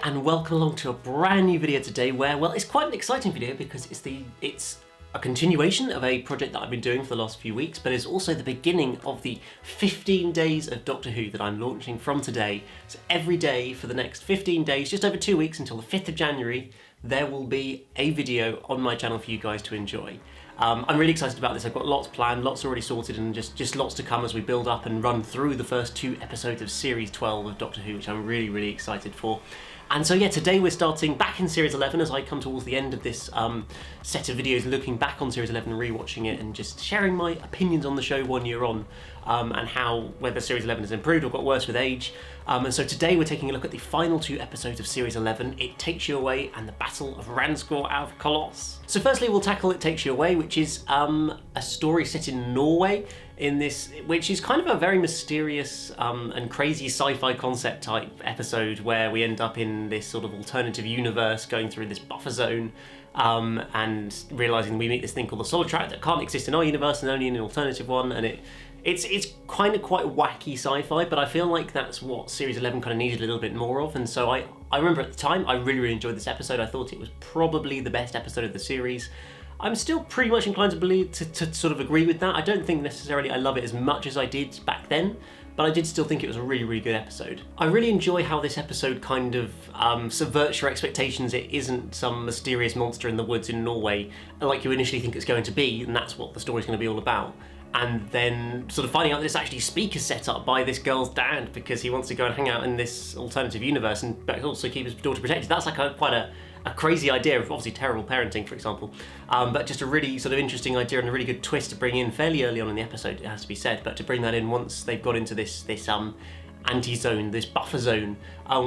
and welcome along to a brand new video today where, well, it's quite an exciting video because it's a continuation of a project that I've been doing for the last few weeks, but it's also the beginning of the 15 days of Doctor Who that I'm launching from today. So every day for the next 15 days, just over 2 weeks until the 5th of January, there will be a video on my channel for you guys to enjoy. I'm really excited about this. I've got lots planned, lots already sorted, and just lots to come as we build up and run through the first 2 episodes of Series 12 of Doctor Who, which I'm really excited for. And so yeah, today we're starting back in Series 11 as I come towards the end of this set of videos looking back on Series 11 and rewatching it and just sharing my opinions on the show 1 year on and how whether Series 11 has improved or got worse with age. And so today we're taking a look at the final 2 episodes of Series 11, It Takes You Away and the Battle of Ranskoor out of Kolos. So firstly we'll tackle It Takes You Away, which is a story set in Norway, which is kind of a very mysterious and crazy sci-fi concept type episode where we end up in this sort of alternative universe going through this buffer zone and realising we meet this thing called the Solid Track that can't exist in our universe and only in an alternative one, and it's kind of quite wacky sci-fi, but I feel like that's what Series 11 kind of needed a little bit more of. And so I remember at the time I really enjoyed this episode. I thought it was probably the best episode of the series. I'm still pretty much inclined to believe to sort of agree with that. I don't think necessarily I love it as much as I did back then, but I did still think it was a really good episode. I really enjoy how this episode kind of subverts your expectations. It isn't some mysterious monster in the woods in Norway like you initially think it's going to be, and that's what the story's going to be all about. And then sort of finding out that it's actually speakers set up by this girl's dad because he wants to go and hang out in this alternative universe and also keep his daughter protected. That's like quite a crazy idea of obviously terrible parenting, for example, but just a really sort of interesting idea and a really good twist to bring in fairly early on in the episode, it has to be said, but to bring that in once they've got into this anti-zone, this buffer zone,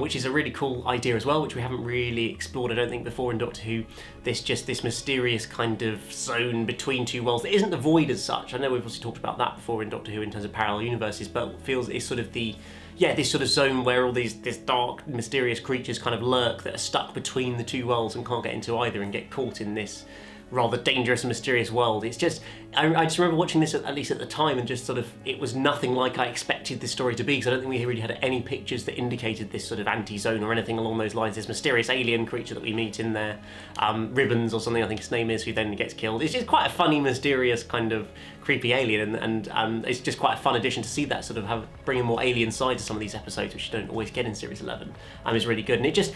which is a really cool idea as well, which we haven't really explored, I don't think, before in Doctor Who. This mysterious kind of zone between 2 worlds that isn't the void as such. I know we've obviously talked about that before in Doctor Who in terms of parallel universes, but feels it's sort of this sort of zone where all this dark, mysterious creatures kind of lurk that are stuck between the 2 worlds and can't get into either and get caught in this rather dangerous and mysterious world. It's just, I just remember watching this at least at the time and just sort of, it was nothing like I expected this story to be, because I don't think we really had any pictures that indicated this sort of anti-zone or anything along those lines. This mysterious alien creature that we meet in there, Ribbons or something I think his name is, who then gets killed. It's just quite a funny, mysterious kind of creepy alien, and it's just quite a fun addition to see that sort of bring a more alien side to some of these episodes, which you don't always get in Series 11. It's really good, and it just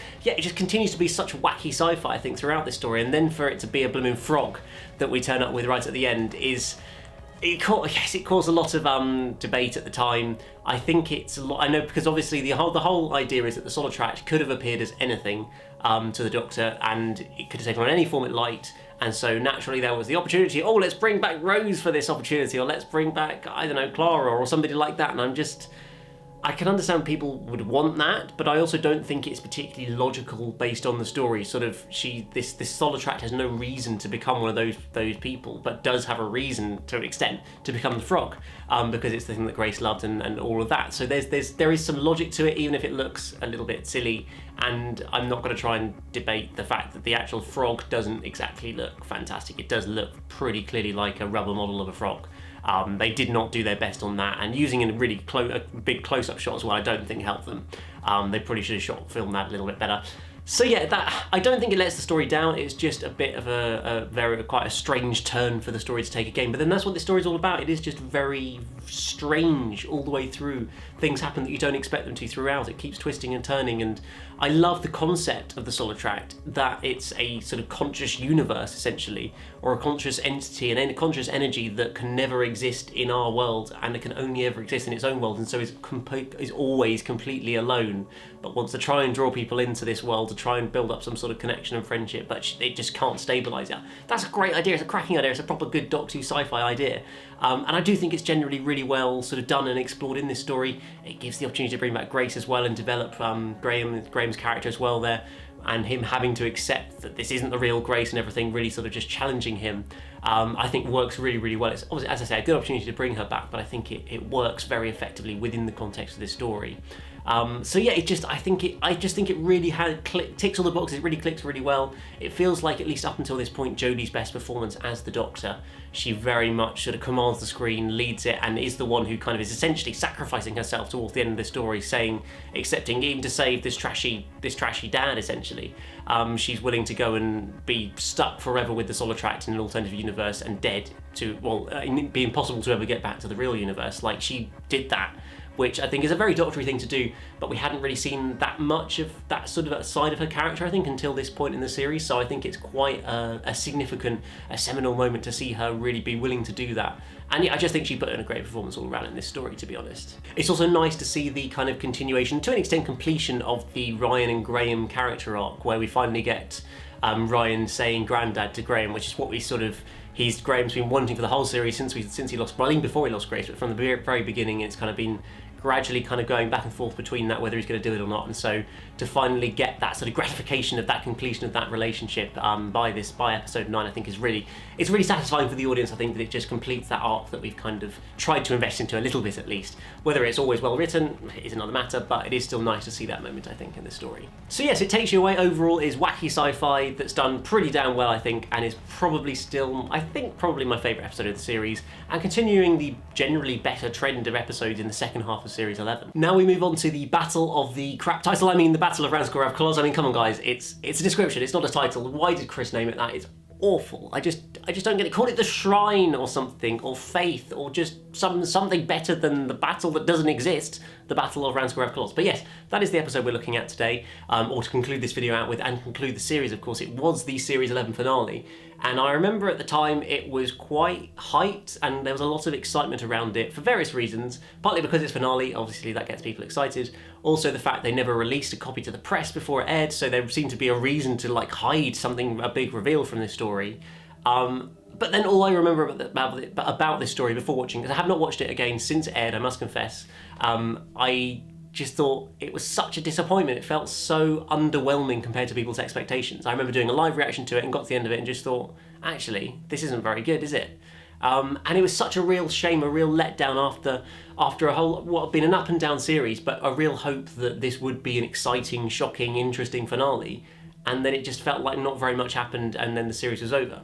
continues to be such wacky sci-fi, I think, throughout this story, and then for it to be a blooming frog that we turn up with right at the end it caused a lot of debate at the time. I think it's a lot. I know, because obviously the whole idea is that the Solid Track could have appeared as anything to the Doctor, and it could have taken on any form it liked. And so naturally there was the opportunity, oh, let's bring back Rose for this opportunity, or let's bring back, I don't know, Clara or somebody like that. And I can understand people would want that, but I also don't think it's particularly logical based on the story. Sort of, this Solid Track has no reason to become one of those people, but does have a reason to an extent to become the frog, because it's the thing that Grace loved and all of that. So there is some logic to it, even if it looks a little bit silly. And I'm not going to try and debate the fact that the actual frog doesn't exactly look fantastic. It does look pretty clearly like a rubber model of a frog. They did not do their best on that, and using a really big close-up shot as well, I don't think helped them. They probably should have filmed that a little bit better. So yeah, I don't think it lets the story down. It's just a bit of quite a strange turn for the story to take again. But then that's what this story's all about. It is just very strange all the way through. Things happen that you don't expect them to throughout. It keeps twisting and turning, and I love the concept of the Solid Track, that it's a sort of conscious universe essentially, or a conscious entity, and a conscious energy that can never exist in our world, and it can only ever exist in its own world, and so is always completely alone, but wants to try and draw people into this world to try and build up some sort of connection and friendship, but it just can't stabilise it. That's a great idea. It's a cracking idea. It's a proper good Doctor Who sci-fi idea, and I do think it's generally really well sort of done and explored in this story. It gives the opportunity to bring back Grace as well and develop Graham's character as well there, and him having to accept that this isn't the real Grace and everything, really sort of just challenging him, I think works really well. It's obviously, as I say, a good opportunity to bring her back, but I think it works very effectively within the context of this story. So yeah, I just think it really ticks all the boxes. It really clicks really well. It feels like, at least up until this point, Jodie's best performance as the Doctor. She very much sort of commands the screen, leads it, and is the one who kind of is essentially sacrificing herself towards the end of the story, accepting even to save this trashy dad, essentially. She's willing to go and be stuck forever with the Solitract in an alternative universe and dead it'd be impossible to ever get back to the real universe. Like, she did that, which I think is a very Doctor-y thing to do, but we hadn't really seen that much of that sort of side of her character, I think, until this point in the series. So I think it's quite a significant, seminal moment to see her really be willing to do that. And yeah, I just think she put in a great performance all around in this story, to be honest. It's also nice to see the kind of continuation, to an extent completion, of the Ryan and Graham character arc, where we finally get Ryan saying Grandad to Graham, which is what we sort of... Graham's been wanting for the whole series since he lost, well, even before he lost Grace, but from the very beginning, it's kind of been gradually kind of going back and forth between that, whether he's going to do it or not. And so to finally get that sort of gratification of that completion of that relationship by episode 9, I think it's really satisfying for the audience. I think that it just completes that arc that we've kind of tried to invest into a little bit, at least. Whether it's always well written is another matter, but it is still nice to see that moment, I think, in the story. So yes, It Takes You Away overall is wacky sci-fi that's done pretty damn well, I think, and is probably still, I think, probably my favourite episode of the series, and continuing the generally better trend of episodes in the second half of Series 11. Now we move on to the Battle of the crap title. I mean, the Battle of Ranskoor Kolos. I mean, come on, guys, it's a description. It's not a title. Why did Chris name it that? It's awful. I just don't get it. Call it the Shrine or something, or Faith, or just something better than the battle that doesn't exist, the Battle of Ranskoor Kolos. But yes, that is the episode we're looking at today, or to conclude this video out with and conclude the series. Of course, it was the Series 11 finale, and I remember at the time it was quite hyped, and there was a lot of excitement around it for various reasons, partly because it's finale, obviously that gets people excited. Also the fact they never released a copy to the press before it aired, so there seemed to be a reason to like hide a big reveal from this story. But then all I remember about this story before watching, because I have not watched it again since it aired, I must confess, I just thought it was such a disappointment. It felt so underwhelming compared to people's expectations. I remember doing a live reaction to it and got to the end of it and just thought, actually, this isn't very good, is it? And it was such a real shame, a real letdown after what had been an up and down series, but a real hope that this would be an exciting, shocking, interesting finale. And then it just felt like not very much happened, and then the series was over.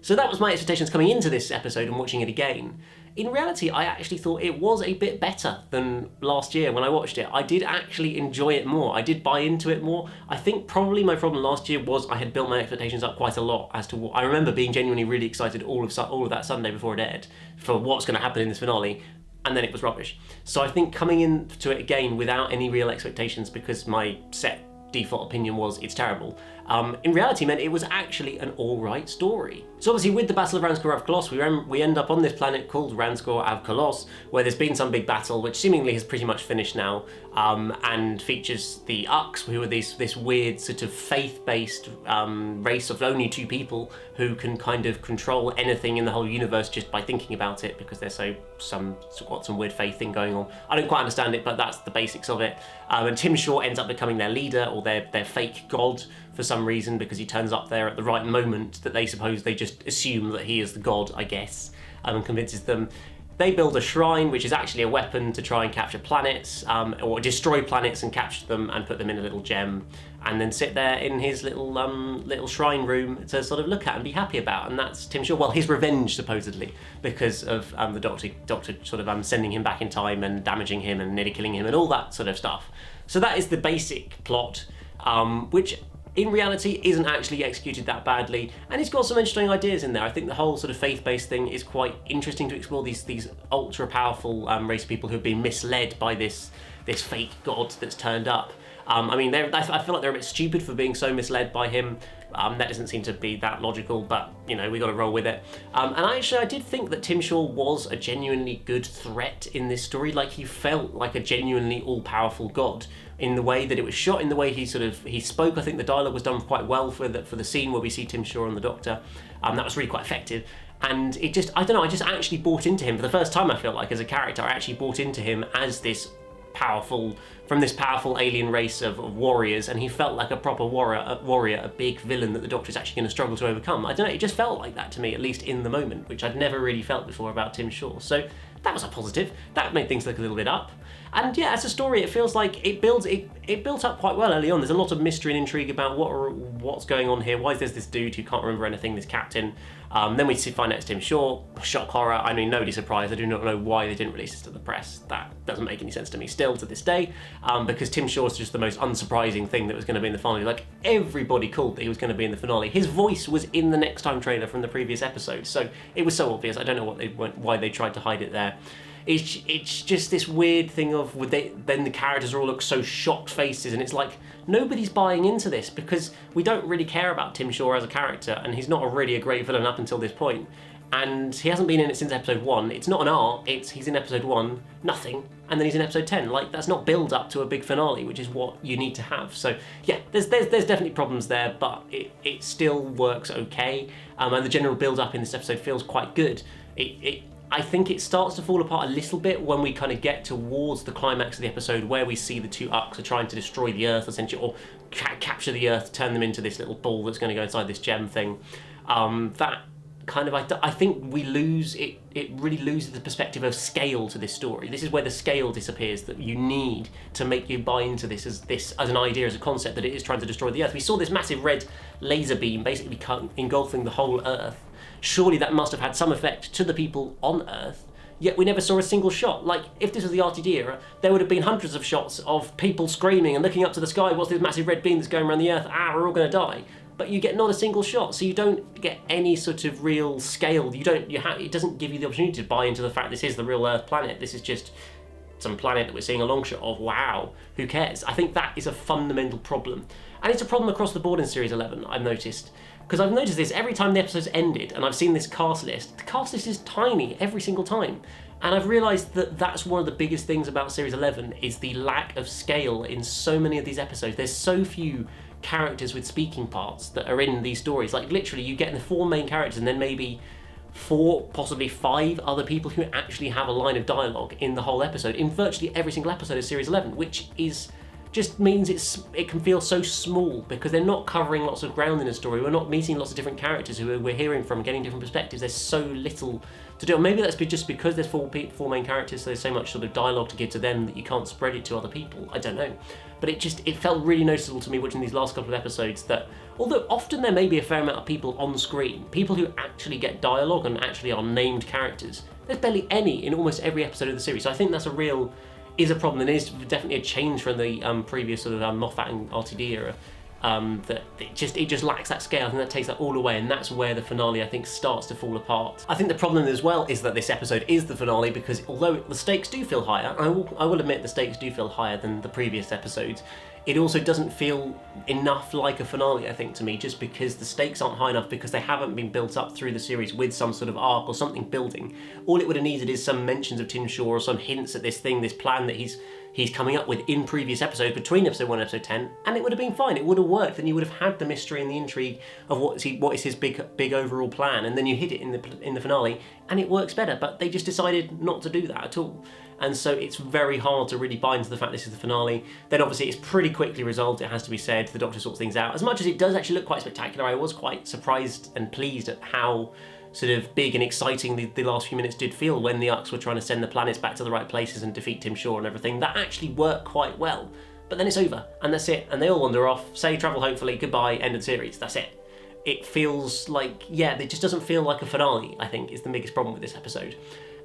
So that was my expectations coming into this episode and watching it again. In reality, I actually thought it was a bit better than last year when I watched it. I did actually enjoy it more. I did buy into it more. I think probably my problem last year was I had built my expectations up quite a lot as to what... I remember being genuinely really excited all of that Sunday before it aired for what's going to happen in this finale, and then it was rubbish. So I think coming into it again without any real expectations, because my set default opinion was it's terrible, in reality meant it was actually an alright story. So obviously with the Battle of Ranskoor Kolos, we end up on this planet called Ranskoor Kolos, where there's been some big battle, which seemingly has pretty much finished now, and features the Ux, who are this weird sort of faith-based race of only 2 people who can kind of control anything in the whole universe just by thinking about it, because they're some weird faith thing going on. I don't quite understand it, but that's the basics of it. And Tim Shaw ends up becoming their leader, or their fake god, for some reason, because he turns up there at the right moment that they just assume that he is the god, I guess, and convinces them. They build a shrine, which is actually a weapon to try and capture planets, or destroy planets and capture them and put them in a little gem, and then sit there in his little shrine room to sort of look at and be happy about. And that's Tim Shaw. Well, his revenge, supposedly, because of the Doctor sort of sending him back in time and damaging him and nearly killing him and all that sort of stuff. So that is the basic plot, which in reality isn't actually executed that badly, and it's got some interesting ideas in there. I think the whole sort of faith-based thing is quite interesting to explore, these ultra-powerful race of people who have been misled by this fake god that's turned up. I mean, I feel like they're a bit stupid for being so misled by him. That doesn't seem to be that logical, but, you know, we got to roll with it. And I did think that Tim Shaw was a genuinely good threat in this story. Like, he felt like a genuinely all-powerful god in the way that it was shot, in the way he spoke. I think the dialogue was done quite well for the scene where we see Tim Shaw and the Doctor. That was really quite effective. And it just, I don't know, I just actually bought into him for the first time. I feel like as a character, I actually bought into him as this powerful alien race of warriors, and he felt like a proper warrior, a big villain that the Doctor's actually going to struggle to overcome. I don't know, it just felt like that to me, at least in the moment, which I'd never really felt before about Tim Shaw. So that was a positive. That made things look a little bit up. And yeah, as a story, it feels like it built up quite well early on. There's a lot of mystery and intrigue about what's going on here. Why is there this dude who can't remember anything, this captain? Then we find out it's Tim Shaw. Shock horror. I mean, nobody's surprised. I do not know why they didn't release this to the press. That doesn't make any sense to me still to this day, because Tim Shaw is just the most unsurprising thing that was going to be in the finale. Like, everybody called that he was going to be in the finale. His voice was in the Next Time trailer from the previous episode, so it was so obvious. I don't know why they tried to hide it there. It's just this weird thing of then the characters all look so shocked faces, and it's like nobody's buying into this because we don't really care about Tim Shaw as a character, and he's not really a great villain up until this point, and he hasn't been in it since episode 1. It's not an arc, he's in episode 1, nothing, and then he's in episode 10. Like, that's not build up to a big finale, which is what you need to have. So yeah, there's definitely problems there, but it still works okay, and the general build up in this episode feels quite good. I think it starts to fall apart a little bit when we kind of get towards the climax of the episode, where we see the two Ucks are trying to destroy the Earth, essentially, or capture the Earth, turn them into this little ball that's going to go inside this gem thing. That kind of, I think we lose it. It really loses the perspective of scale to this story. This is where the scale disappears that you need to make you buy into this as an idea, as a concept, that it is trying to destroy the Earth. We saw this massive red laser beam basically engulfing the whole Earth. Surely that must have had some effect to the people on Earth, yet we never saw a single shot. Like, if this was the RTD era, there would have been hundreds of shots of people screaming and looking up to the sky, what's this massive red beam that's going around the Earth? We're all going to die. But you get not a single shot, so you don't get any sort of real scale. It doesn't give you the opportunity to buy into the fact this is the real Earth planet. This is just some planet that we're seeing a long shot of. Wow, who cares? I think that is a fundamental problem. And it's a problem across the board in Series 11, I've noticed. Because I've noticed this every time the episode's ended and I've seen this cast list. The cast list is tiny every single time. And I've realised that that's one of the biggest things about Series 11 is the lack of scale in so many of these episodes. There's so few characters with speaking parts that are in these stories. Like, literally, you get the 4 main characters and then maybe 4, possibly 5 other people who actually have a line of dialogue in the whole episode, in virtually every single episode of Series 11, which just means it can feel so small because they're not covering lots of ground in the story. We're not meeting lots of different characters who we're hearing from, getting different perspectives. There's so little to do. Or maybe that's just because there's 4 main characters, so there's so much sort of dialogue to give to them that you can't spread it to other people. I don't know. But it felt really noticeable to me watching these last couple of episodes that, although often there may be a fair amount of people on screen, people who actually get dialogue and actually are named characters, there's barely any in almost every episode of the series. So I think that's is a problem, and is definitely a change from the previous sort of Moffat and RTD era. That it just lacks that scale, and that takes that all away, and that's where the finale, I think, starts to fall apart. I think the problem as well is that this episode is the finale, because although the stakes do feel higher, I will admit the stakes do feel higher than the previous episodes, it also doesn't feel enough like a finale, I think, to me, just because the stakes aren't high enough, because they haven't been built up through the series with some sort of arc or something building. All it would have needed is some mentions of Tim Shaw or some hints at this plan that he's coming up with in previous episodes, between episode 1 and episode 10, and it would have been fine. It would have worked, and you would have had the mystery and the intrigue of what is his big overall plan, and then you hit it in the finale, and it works better. But they just decided not to do that at all, and so it's very hard to really buy into the fact this is the finale. Then obviously it's pretty quickly resolved, it has to be said. The Doctor sorts things out. As much as it does actually look quite spectacular, I was quite surprised and pleased at how sort of big and exciting the last few minutes did feel when the Ucks were trying to send the planets back to the right places and defeat Tim Shaw and everything. That actually worked quite well. But then it's over, and that's it, and they all wander off, say travel hopefully, goodbye, end of series, that's it. It feels like, it just doesn't feel like a finale, I think, is the biggest problem with this episode.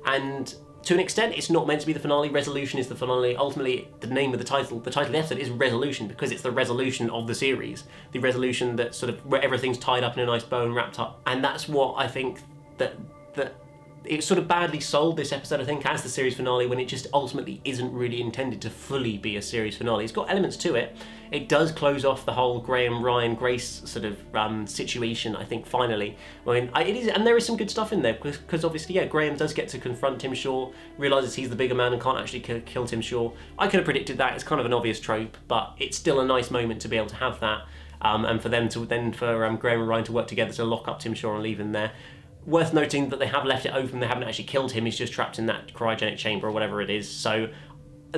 And to an extent, it's not meant to be the finale. Resolution is the finale. Ultimately, the name of the title of the episode is Resolution, because it's the resolution of the series. The resolution that sort of, where everything's tied up in a nice bow and wrapped up. And that's what I think that it sort of badly sold this episode, I think, as the series finale, when it just ultimately isn't really intended to fully be a series finale. It's got elements to it. It does close off the whole Graham, Ryan, Grace sort of situation, I think, finally. I mean, it is, and there is some good stuff in there, because obviously, Graham does get to confront Tim Shaw, realises he's the bigger man and can't actually kill Tim Shaw. I could have predicted that. It's kind of an obvious trope, but it's still a nice moment to be able to have that, and for them to then, for Graham and Ryan to work together to lock up Tim Shaw and leave him there. Worth noting that they have left it open, they haven't actually killed him, he's just trapped in that cryogenic chamber or whatever it is. So,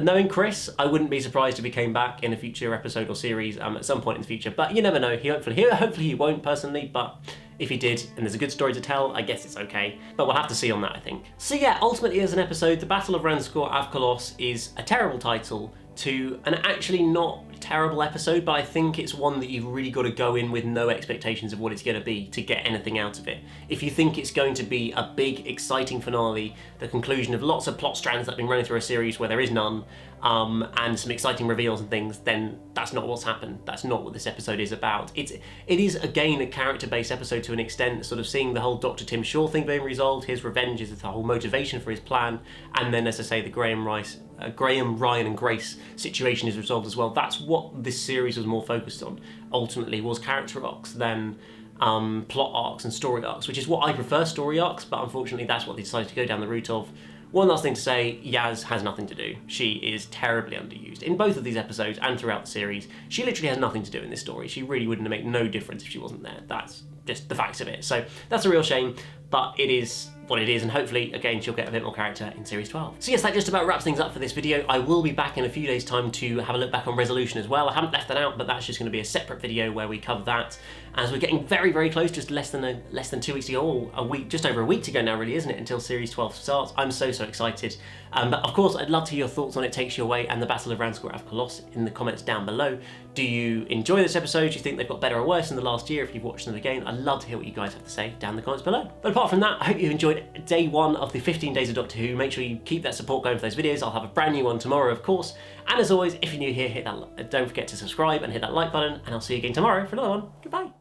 knowing Chris, I wouldn't be surprised if he came back in a future episode or series at some point in the future, but you never know. Hopefully he won't personally, but If he did, and there's a good story to tell, I guess it's okay. But we'll have to see on that, I think. So yeah, ultimately as an episode, The Battle of Ranskoor av Kolos is a terrible title to an actually not terrible episode, but I think it's one that you've really got to go in with no expectations of what it's going to be to get anything out of it. If you think it's going to be a big, exciting finale, the conclusion of lots of plot strands that have been running through a series where there is none, and some exciting reveals and things, then that's not what's happened. That's not what this episode is about. It is, again, a character-based episode to an extent, sort of seeing the whole Dr. Tim Shaw thing being resolved, his revenge is the whole motivation for his plan, and then, as I say, the Graham, Ryan and Grace situation is resolved as well. That's what this series was more focused on, ultimately, was character arcs than plot arcs and story arcs, which is what I prefer, story arcs, but unfortunately that's what they decided to go down the route of. One last thing to say, Yaz has nothing to do. She is terribly underused. In both of these episodes and throughout the series, she literally has nothing to do in this story. She really wouldn't make no difference if she wasn't there. That's just the facts of it. So that's a real shame, but it is what it is, and hopefully, again, she'll get a bit more character in Series 12. So yes, that just about wraps things up for this video. I will be back in a few days' time to have a look back on Resolution as well. I haven't left that out, but that's just going to be a separate video where we cover that, as we're getting very, very close, just less than 2 weeks to go, or a week, just over a week to go now, really, isn't it, until Series 12 starts. I'm so excited. But of course, I'd love to hear your thoughts on It Takes You Away and The Battle of Ranskoor av Kolos in the comments down below. Do you enjoy this episode? Do you think they've got better or worse in the last year if you've watched them again? I'd love to hear what you guys have to say down in the comments below. But apart from that, I hope you enjoyed day 1 of the 15 days of Doctor Who. Make sure you keep that support going for those videos. I'll have a brand new one tomorrow, of course. And as always, if you're new here, don't forget to subscribe and hit that like button, and I'll see you again tomorrow for another one. Goodbye.